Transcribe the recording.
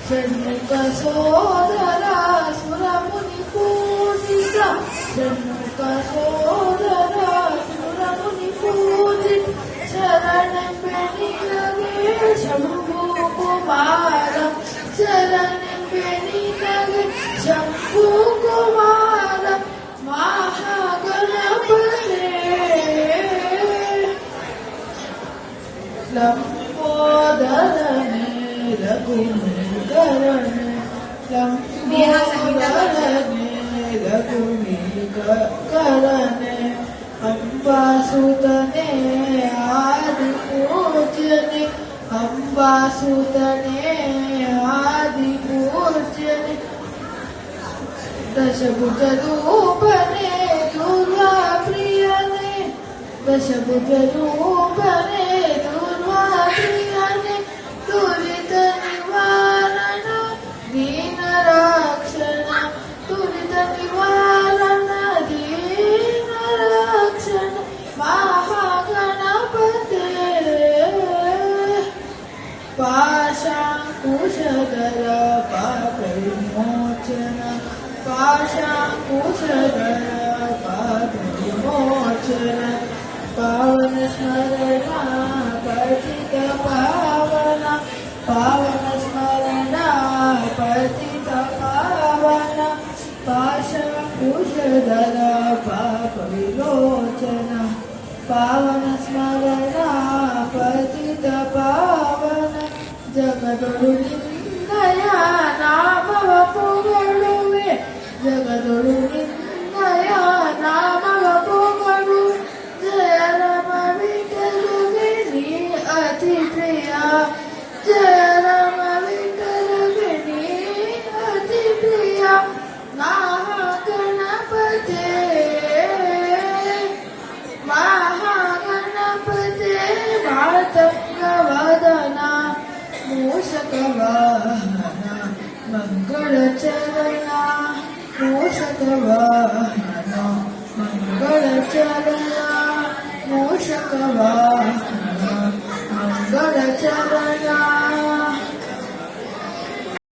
षण्मुख सोदरा सुरमुनि पूजिता षण्मुख सोदरा सुरमुनि पूजित शरण बेनिलगे शंभु कुमार शरण बेनिलगे शंभु कुमार महागणपते लंबोदरने रघुवीकरणे लंबोदरने रघुवीकरणे अंबासुतने आदिपूज्यने अंबासुतने आदिपूज्यने दशभुजरूपने दुर्गाप्रियने दशभुजरूपने दुर्गाप्रियने दुरित निवारण दीनरक्षण दुरित निवारण दीनरक्षण महागणपते पाशाङ्कुशधर पापविमोचन पाशाङ्कुशधर पापविमोचन पावन स्मरणा पतित पावन पावन स्मरणा पतित पावन पाशाङ्कुशधर पापविलोचन पावन स्मरणा पतित पावन जगदೊಳು ನಿನ್ನಯ ನಾಮವ ಪೊಗಳುವೆ ಜಗದೊಳು ನಿನ್ನಯ ನಾಮವ ಪೊಗಳು ಜಯ ರಾಮ ವಿಠಲಗೆ ನೀ ಅತಿ ಪ್ರಿಯ ಜಯ ರಾಮ ವಿಠಲಗೆ ನೀ ಅತಿ ಪ್ರಿಯ ಮಹಾಗಣಪತೆ ಮಹಾಗಣಪತೆ ಮಾತಂಗವದನ ಮೂಷಕವಾಹನ ಮಂಗಳಚರಣ ಮೂಷಕವಾಹನ ಮಂಗಳಚರಣ ಮೂಷಕವಾಹನ ಮಂಗಳಚರಣ